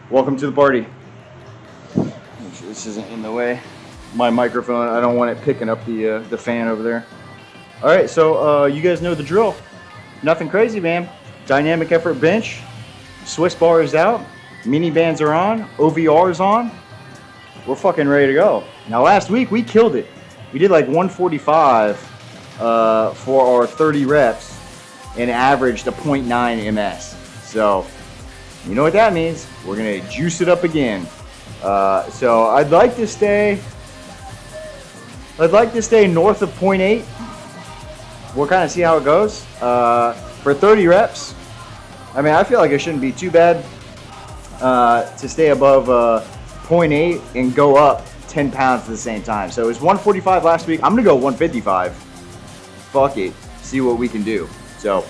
Welcome to the party. Make sure this isn't in the way. My microphone, I don't want it picking up the fan over there. All right, so you guys know the drill. Nothing crazy, man. Dynamic effort bench. Swiss bar is out. Mini bands are on. OVR is on. We're fucking ready to go. Now, last week we killed it. We did like 145 for our 30 reps and averaged a 0.9 MS. So, you know what that means? We're gonna juice it up again. So I'd like to stay north of 0.8. We'll kind of see how it goes. For 30 reps, I mean, I feel like it shouldn't be too bad to stay above 0.8 and go up 10 pounds at the same time. So it was 145 last week. I'm gonna go 155. Fuck it. See what we can do. So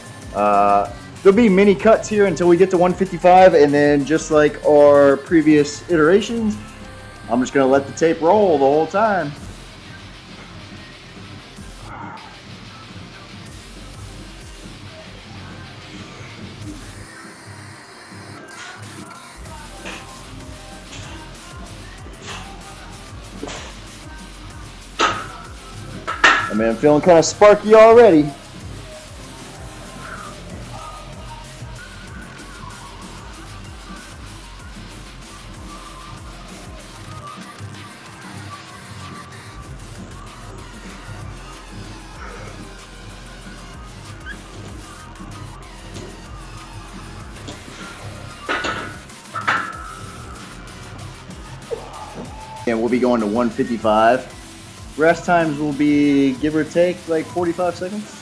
there'll be mini cuts here until we get to 155, and then just like our previous iterations, I'm just gonna let the tape roll the whole time. I mean, I'm feeling kind of sparky already. And we'll be going to 155. Rest times will be, give or take, like 45 seconds.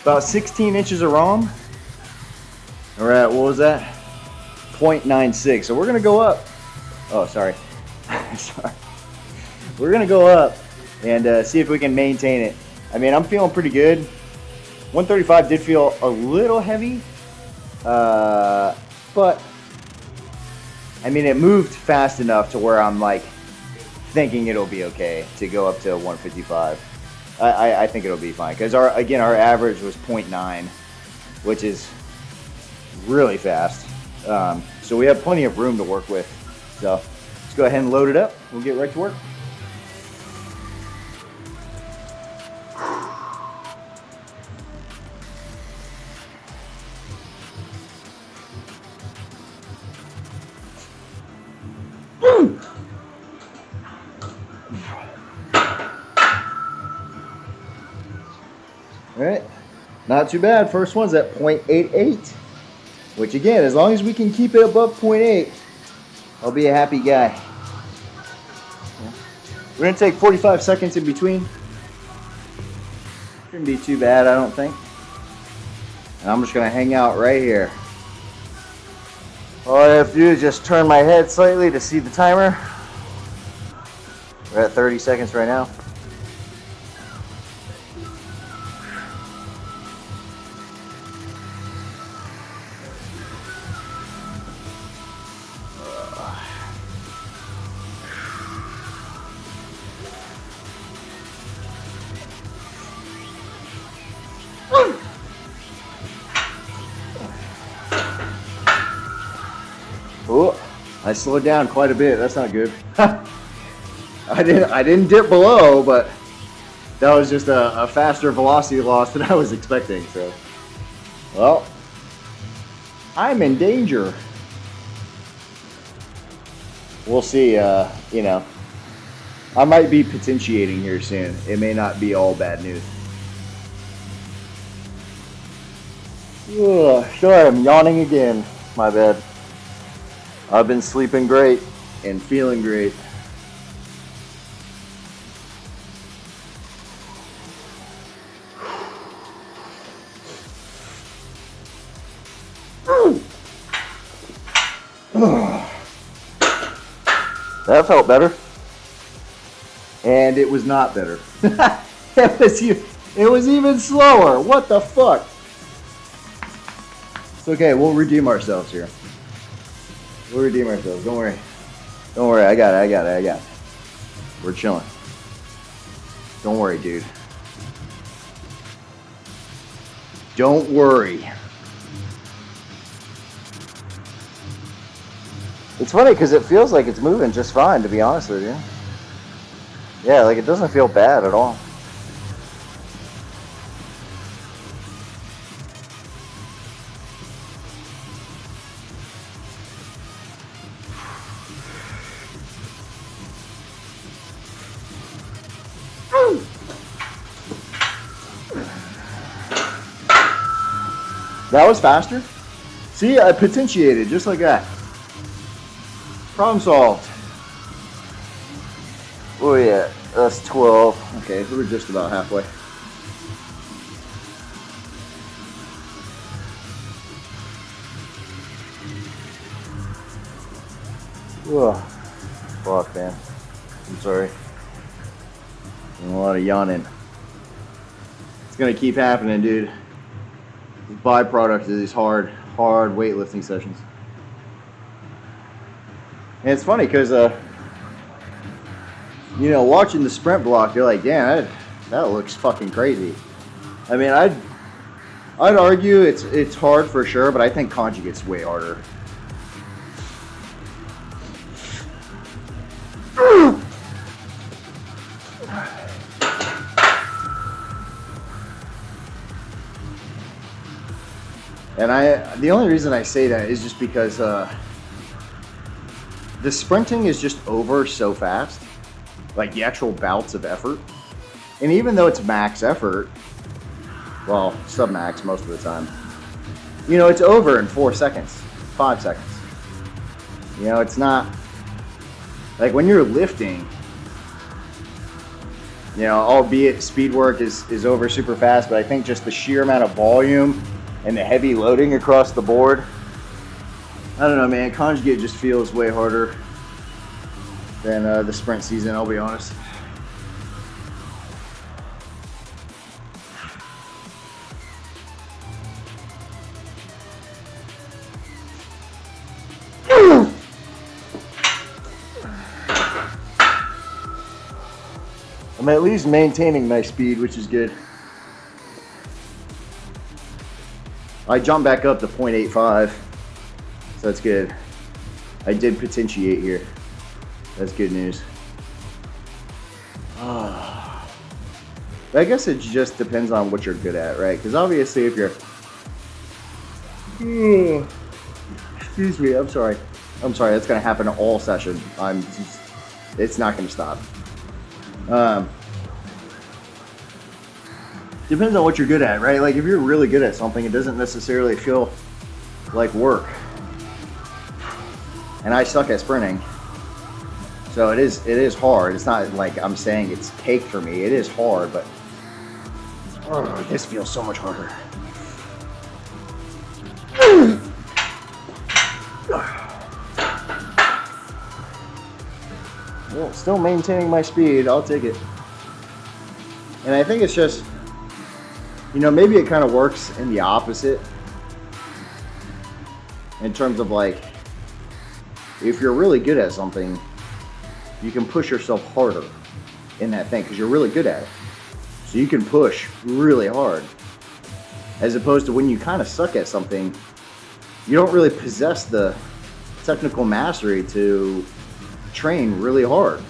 About 16 inches of ROM. All right, what was that? 0.96. So we're gonna go up. Oh, sorry. Sorry. We're gonna go up and see if we can maintain it. I mean, I'm feeling pretty good. 135 did feel a little heavy, but I mean, it moved fast enough to where I'm like thinking it'll be okay to go up to 155. I think it'll be fine because our average was 0.9, which is really fast. So we have plenty of room to work with. So let's go ahead and load it up. We'll get right to work. All right, not too bad. First one's at 0.88, which again, as long as we can keep it above 0.8, I'll be a happy guy. We're gonna take 45 seconds in between. Shouldn't be too bad, I don't think. And I'm just gonna hang out right here. All I have to do is just turn my head slightly to see the timer. We're at 30 seconds right now. Oh, I slowed down quite a bit. That's not good. I didn't dip below, but that was just a faster velocity loss than I was expecting. So, well, I'm in danger. We'll see. You know, I might be potentiating here soon. It may not be all bad news. Ugh, sorry, I'm yawning again. My bad. I've been sleeping great and feeling great. That felt better. And it was not better. It was even slower. What the fuck? It's okay. We'll redeem ourselves here. We'll redeem ourselves. Don't worry. Don't worry. I got it. We're chilling. Don't worry, dude. Don't worry. It's funny because it feels like it's moving just fine, to be honest with you. Yeah, like it doesn't feel bad at all. That was faster. See, I potentiated just like that. Problem solved. Oh yeah, that's 12. Okay, so we're just about halfway. Ugh. Fuck, man. I'm sorry. A lot of yawning. It's gonna keep happening, dude. The byproduct of these hard weightlifting sessions. And it's funny because, you know, watching the sprint block, you're like, damn, that looks fucking crazy. I mean, I'd argue it's hard for sure, but I think conjugate's way harder. And the only reason I say that is just because the sprinting is just over so fast, like the actual bouts of effort. And even though it's max effort, well, sub-max most of the time, you know, it's over in 4 seconds, 5 seconds. You know, it's not, like when you're lifting, you know, albeit speed work is over super fast, but I think just the sheer amount of volume and the heavy loading across the board, I don't know, man, conjugate just feels way harder than the sprint season, I'll be honest. I'm at least maintaining my speed, which is good. I jumped back up to 0.85, so that's good. I did potentiate here. That's good news. I guess it just depends on what you're good at, right? Because obviously if you're... Excuse me, I'm sorry. That's going to happen all session. It's not going to stop. Depends on what you're good at, right? Like if you're really good at something, it doesn't necessarily feel like work. And I suck at sprinting. So it is hard. It's not like I'm saying it's cake for me. It is hard, but this feels so much harder. Well, still maintaining my speed. I'll take it. And I think it's just, you know, maybe it kind of works in the opposite. In terms of like, if you're really good at something, you can push yourself harder in that thing because you're really good at it. So you can push really hard. As opposed to when you kind of suck at something, you don't really possess the technical mastery to train really hard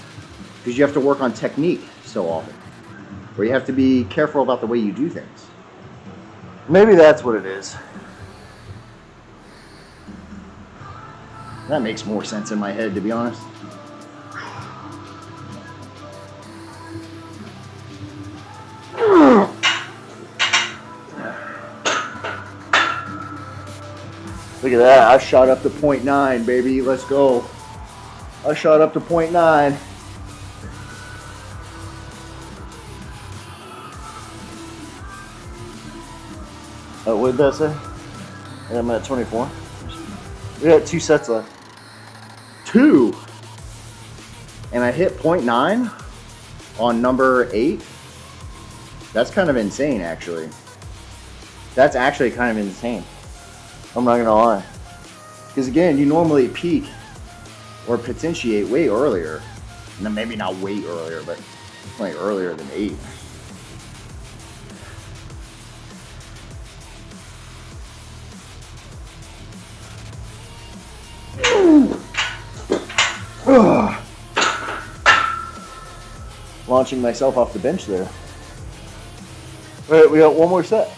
because you have to work on technique so often, or you have to be careful about the way you do things. Maybe that's what it is. That makes more sense in my head, to be honest. Look at that, I shot up to 0.9, baby, let's go. I shot up to 0.9. What did that say? Yeah, I'm at 24. We got 2 sets left. 2! And I hit 0.9? on number 8. That's kind of insane, actually. That's actually kind of insane. I'm not gonna lie. Because again, you normally peak or potentiate way earlier. And then maybe not way earlier, but like earlier than 8. Launching myself off the bench there. All right, we got one more set.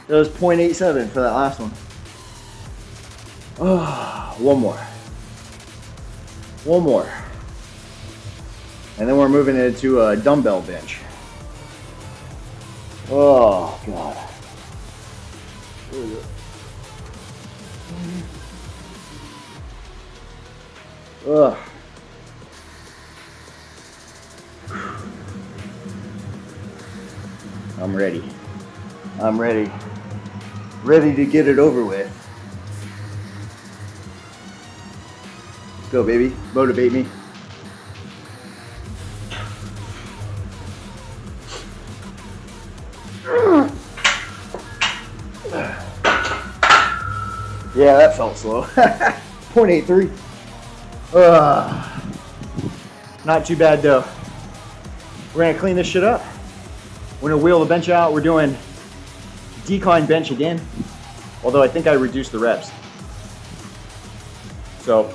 That was 0.87 for that last one. One more. One more. And then we're moving into a dumbbell bench. Oh, God. Ugh. I'm ready. I'm ready. Ready to get it over with. Let's go, baby. Motivate me. Yeah, that felt slow. 0.83. Not too bad though. We're gonna clean this shit up. We're gonna wheel the bench out. We're doing decline bench again. Although I think I reduced the reps. So,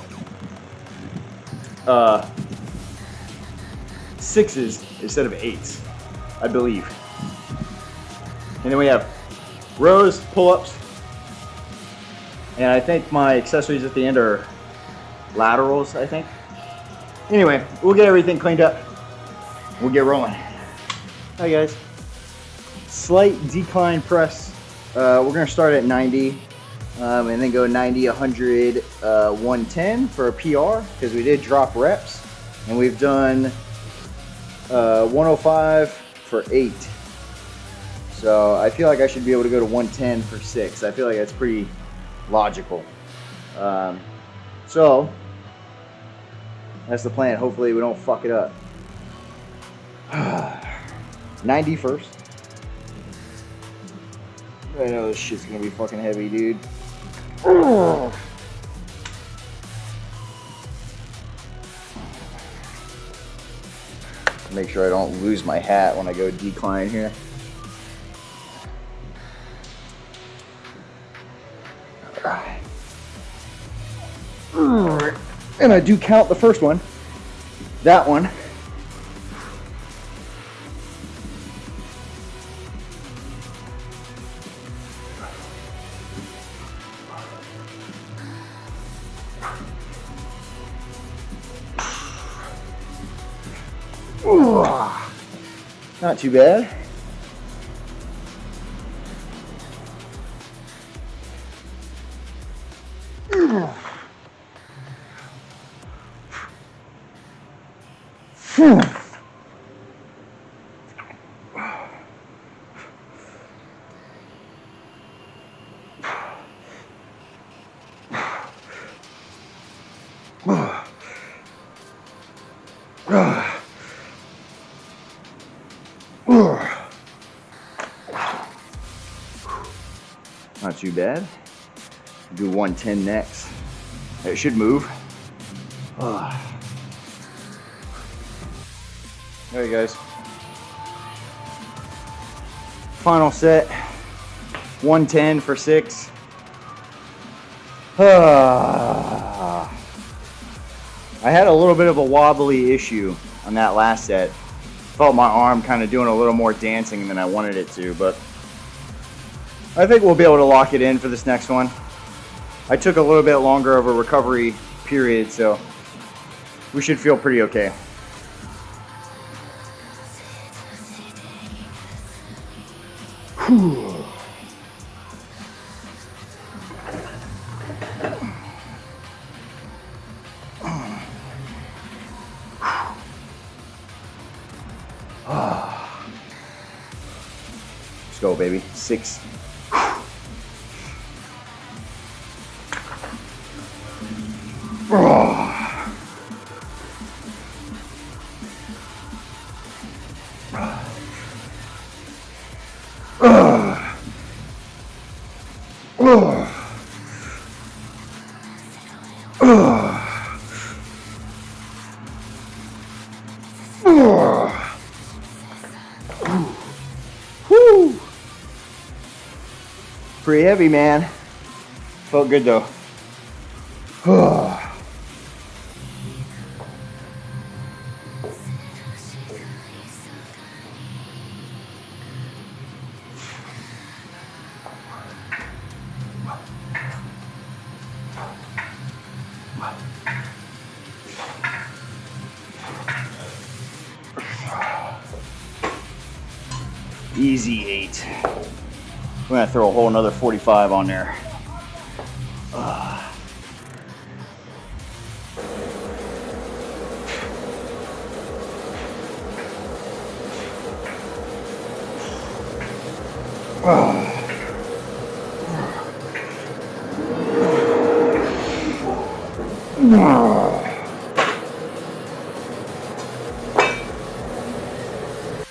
6s instead of 8s, I believe. And then we have rows, pull-ups, and I think my accessories at the end are laterals, I think. Anyway, we'll get everything cleaned up. We'll get rolling. Hi guys. Slight decline press. We're gonna start at 90 and then go 90, 100, 110 for a PR because we did drop reps, and we've done 105 for 8. So I feel like I should be able to go to 110 for 6. I feel like that's pretty logical. So that's the plan. Hopefully we don't fuck it up. 90 first. I know this shit's gonna be fucking heavy, dude. Make sure I don't lose my hat when I go decline here. And I do count the first one. That one. Not too bad. Not too bad. Do 110 next. It should move. Alright guys. Final set. 110 for 6. I had a little bit of a wobbly issue on that last set. Felt my arm kind of doing a little more dancing than I wanted it to, but I think we'll be able to lock it in for this next one. I took a little bit longer of a recovery period, so we should feel pretty okay. Whew. Let's go, baby. 6. Pretty heavy, man. Felt good though. Easy 8. I'm gonna throw a whole another 45 on there.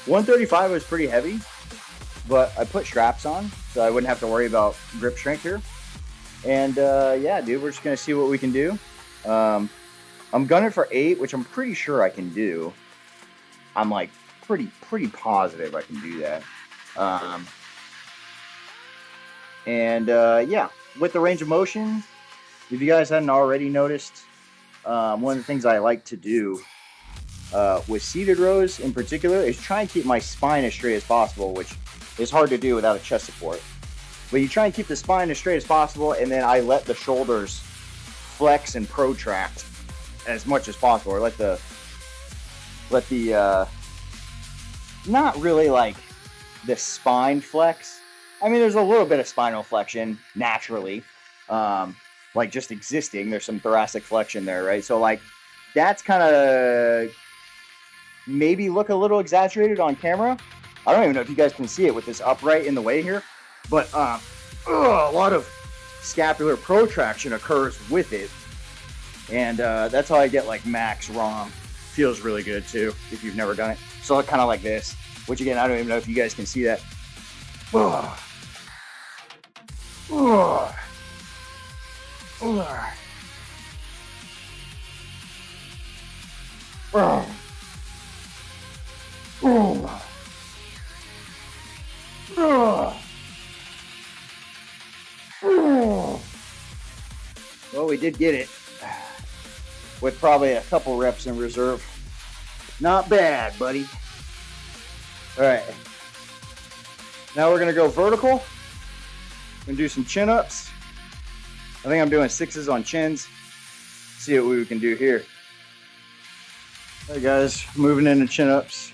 $135 was pretty heavy, but I put straps on so I wouldn't have to worry about grip strength here. And yeah, dude, we're just gonna see what we can do. I'm gunning for 8, which I'm pretty sure I can do. I'm like pretty positive I can do that. Yeah, with the range of motion, if you guys hadn't already noticed, one of the things I like to do with seated rows in particular is try and keep my spine as straight as possible, which is hard to do without a chest support. But you try and keep the spine as straight as possible, and then I let the shoulders flex and protract as much as possible, or let the not really like the spine flex. I mean, there's a little bit of spinal flexion naturally, like just existing. There's some thoracic flexion there, right? So like that's kind of maybe look a little exaggerated on camera. I don't even know if you guys can see it with this upright in the way here, but a lot of scapular protraction occurs with it, and that's how I get like max ROM. Feels really good too if you've never done it. So kind of like this, which again, I don't even know if you guys can see that. Well, we did get it with probably a couple reps in reserve. Not bad, buddy. All right. Now we're going to go vertical. We're going to do some chin-ups. I think I'm doing 6s on chins. See what we can do here. All right, guys, moving into chin-ups.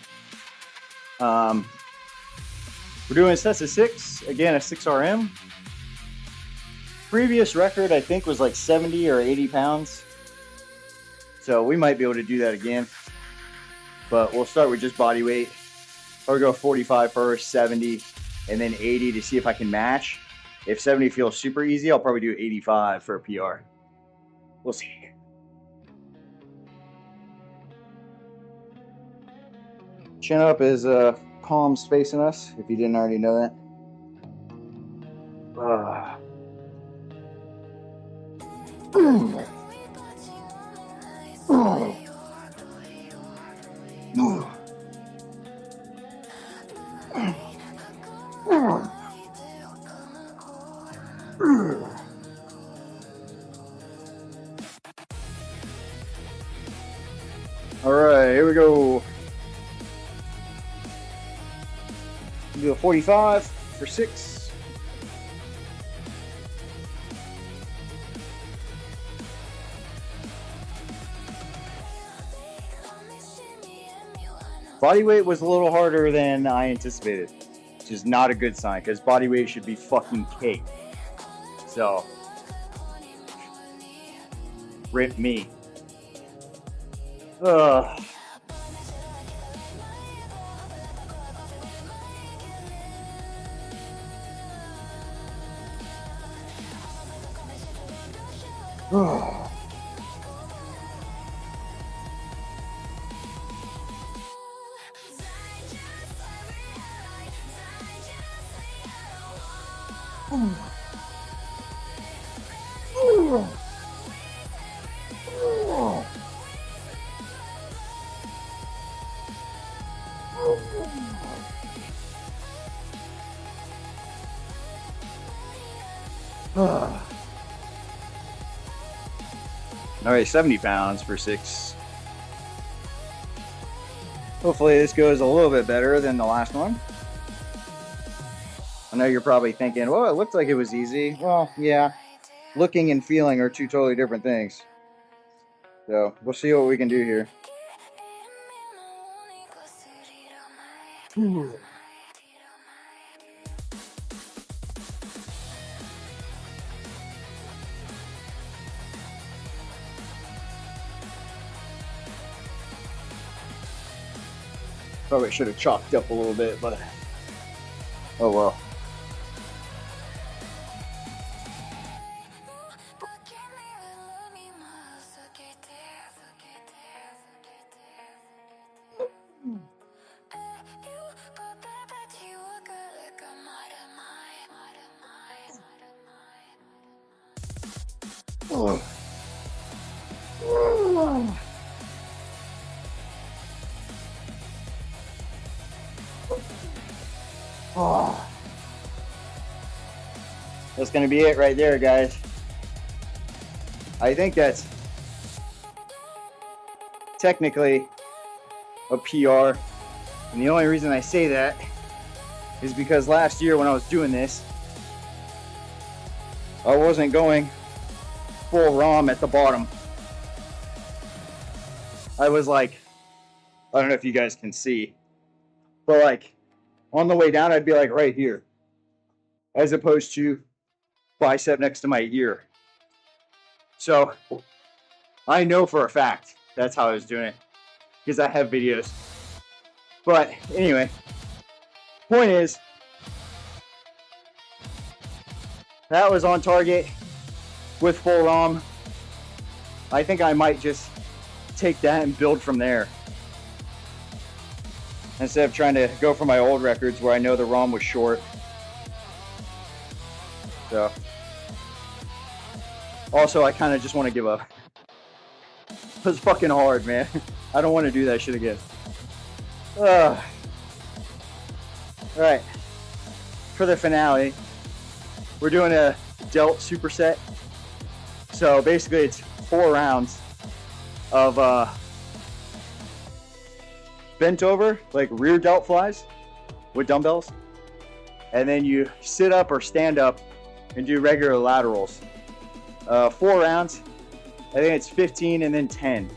We're doing sets of 6. Again, a 6RM. Previous record, I think, was like 70 or 80 pounds. So we might be able to do that again. But we'll start with just body weight. I'll go 45 first, 70, and then 80 to see if I can match. If 70 feels super easy, I'll probably do 85 for a PR. We'll see. Chin up is palms facing us, if you didn't already know that. All right, here we go. Do a 45 for 6. Body weight was a little harder than I anticipated, which is not a good sign because body weight should be fucking cake. So, rip me. All right, 70 pounds for 6. Hopefully this goes a little bit better than the last one. I know you're probably thinking, well, it looked like it was easy. Well, yeah, looking and feeling are two totally different things. So we'll see what we can do here. Probably should have chalked up a little bit, but oh well. Oh. Oh. Oh. That's gonna be it right there, guys. I think that's technically a PR, and the only reason I say that is because last year when I was doing this, I wasn't going full ROM at the bottom. I was like, I don't know if you guys can see, but like on the way down, I'd be like right here, as opposed to bicep next to my ear. So I know for a fact that's how I was doing it because I have videos. But anyway, point is, that was on target with full ROM. I think I might just take that and build from there, instead of trying to go for my old records where I know the ROM was short. So also I kind of just want to give up. It was fucking hard, man. I don't want to do that shit again. All right, for the finale, we're doing a delt superset. So basically it's 4 rounds of bent over, like rear delt flies with dumbbells. And then you sit up or stand up and do regular laterals. 4 rounds. I think it's 15 and then 10.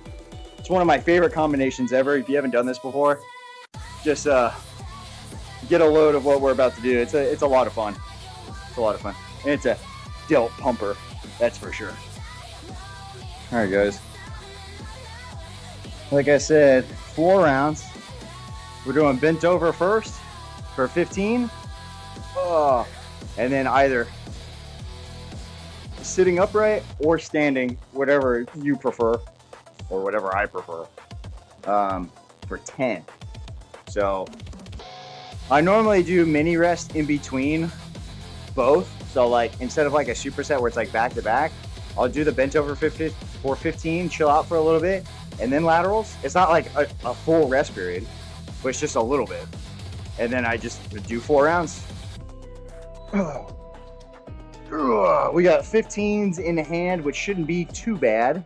It's one of my favorite combinations ever. If you haven't done this before, just get a load of what we're about to do. It's a lot of fun. It's a lot of fun. And it's a delt pumper, that's for sure. All right, guys. Like I said, 4 rounds. We're doing bent over first for 15. Oh, and then either sitting upright or standing, whatever you prefer, or whatever I prefer, for 10. So I normally do mini rest in between both. So like instead of like a superset where it's like back to back, I'll do the bent over for 15, chill out for a little bit, and then laterals. It's not like a full rest period, but it's just a little bit. And then I just do 4 rounds. We got 15s in hand, which shouldn't be too bad.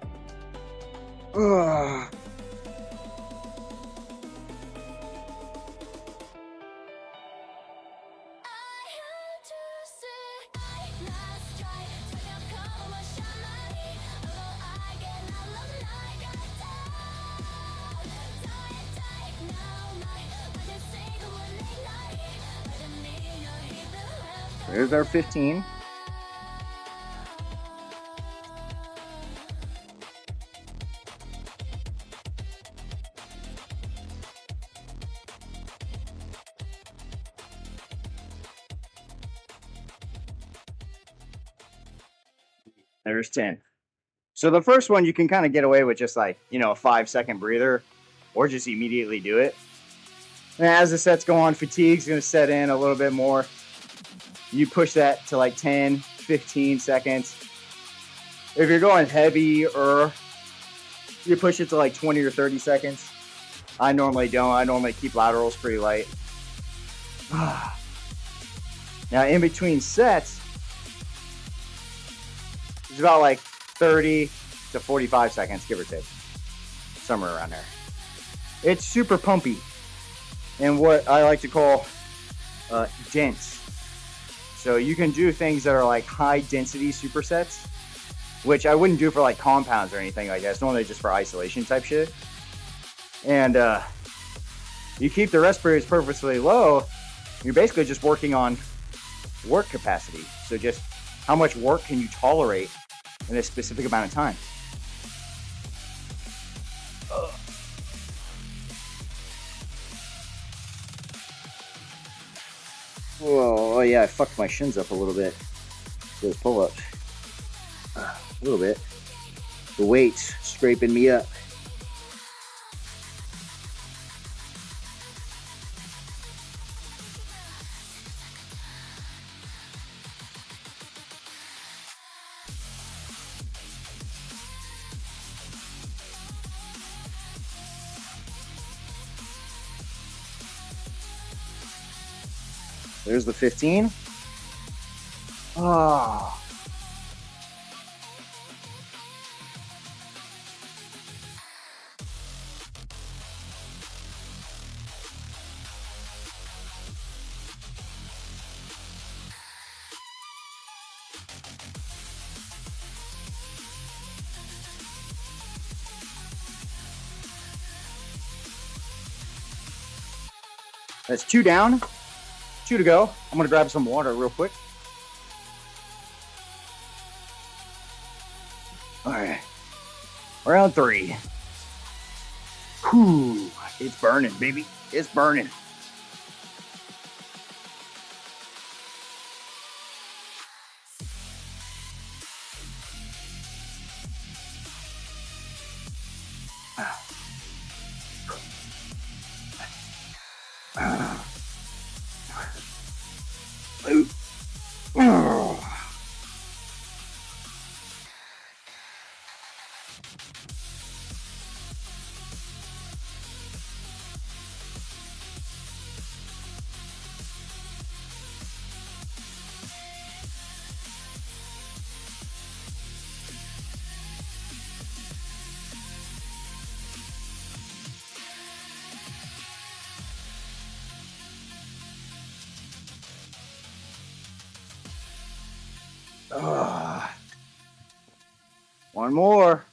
There's our 15. There's 10. So the first one you can kind of get away with just like, a 5-second breather, or just immediately do it. And as the sets go on, fatigue's going to set in a little bit more. You push that to like 10, 15 seconds. If you're going heavier, you push it to like 20 or 30 seconds. I normally don't. I normally keep laterals pretty light. Now in between sets, it's about like 30 to 45 seconds, give or take. Somewhere around there. It's super pumpy and what I like to call dense. So you can do things that are like high density supersets, which I wouldn't do for like compounds or anything like that. It's normally just for isolation type shit. And you keep the respirators purposely low, you're basically just working on work capacity. So just how much work can you tolerate in a specific amount of time. Whoa, oh yeah, I fucked my shins up a little bit. Those pull-ups. A little bit. The weight's scraping me up. There's the 15. Oh. That's 2 down. 2 to go. I'm gonna grab some water real quick. All right, round 3. Whew, it's burning, baby. It's burning. One more.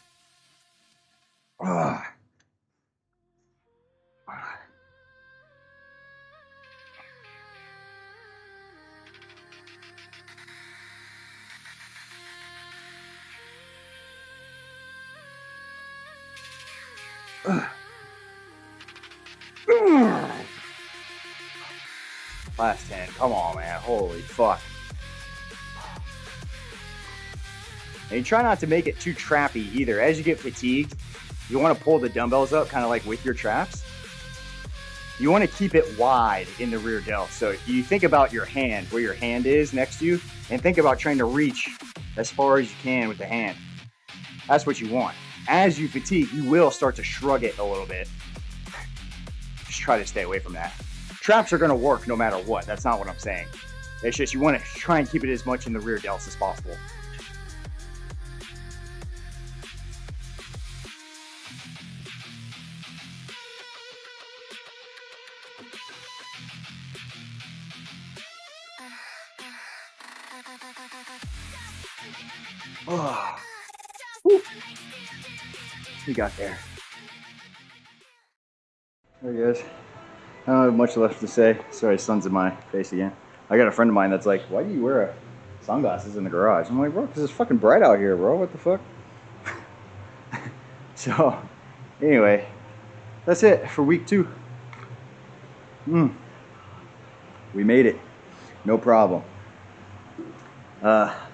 Last 10. Come on, man. Holy fuck. And you try not to make it too trappy either. As you get fatigued, you want to pull the dumbbells up kind of like with your traps. You want to keep it wide in the rear delt. So you think about your hand, where your hand is next to you, and think about trying to reach as far as you can with the hand. That's what you want. As you fatigue, you will start to shrug it a little bit. Just try to stay away from that. Traps are going to work no matter what. That's not what I'm saying. It's just you want to try and keep it as much in the rear delts as possible. Oh. We got there. There he is. I don't have much left to say. Sorry, sun's in my face again. I got a friend of mine that's like, why do you wear sunglasses in the garage? I'm like, bro, because it's fucking bright out here, bro. What the fuck? So, anyway, that's it for week 2. We made it. No problem.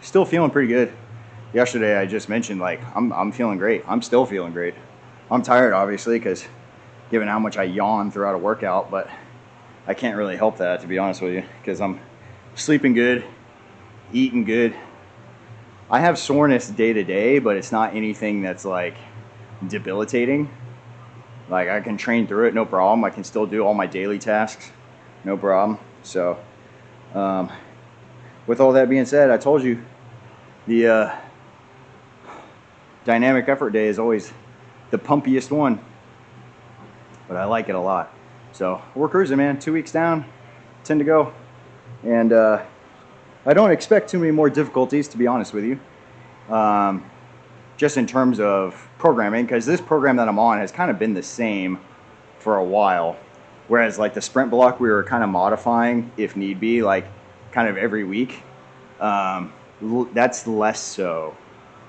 Still feeling pretty good. Yesterday I just mentioned, like, I'm feeling great. I'm still feeling great. I'm tired, obviously, because given how much I yawn throughout a workout, but I can't really help that, to be honest with you, because I'm sleeping good, eating good. I have soreness day to day, but it's not anything that's like debilitating. Like, I can train through it, no problem. I can still do all my daily tasks, no problem. So, with all that being said, I told you the dynamic effort day is always the pumpiest one, but I like it a lot. So we're cruising, man. 2 weeks down, 10 to go, and I don't expect too many more difficulties, to be honest with you, just in terms of programming, because this program that I'm on has kind of been the same for a while, whereas like the sprint block we were kind of modifying if need be, like kind of every week. That's less so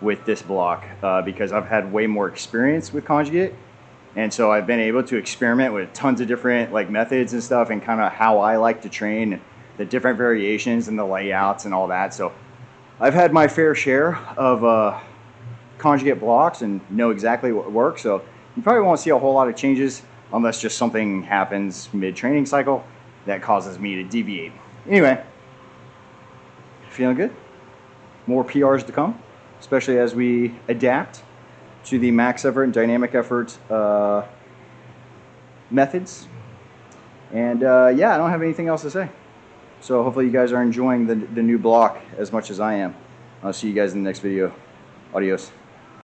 with this block because I've had way more experience with conjugate, and so I've been able to experiment with tons of different like methods and stuff, and kind of how I like to train, the different variations and the layouts and all that. So I've had my fair share of conjugate blocks and know exactly what works. So you probably won't see a whole lot of changes unless just something happens mid-training cycle that causes me to deviate. Anyway, feeling good. More PRs to come, especially as we adapt to the max effort and dynamic effort methods. And yeah, I don't have anything else to say. So hopefully you guys are enjoying the new block as much as I am. I'll see you guys in the next video. Adios.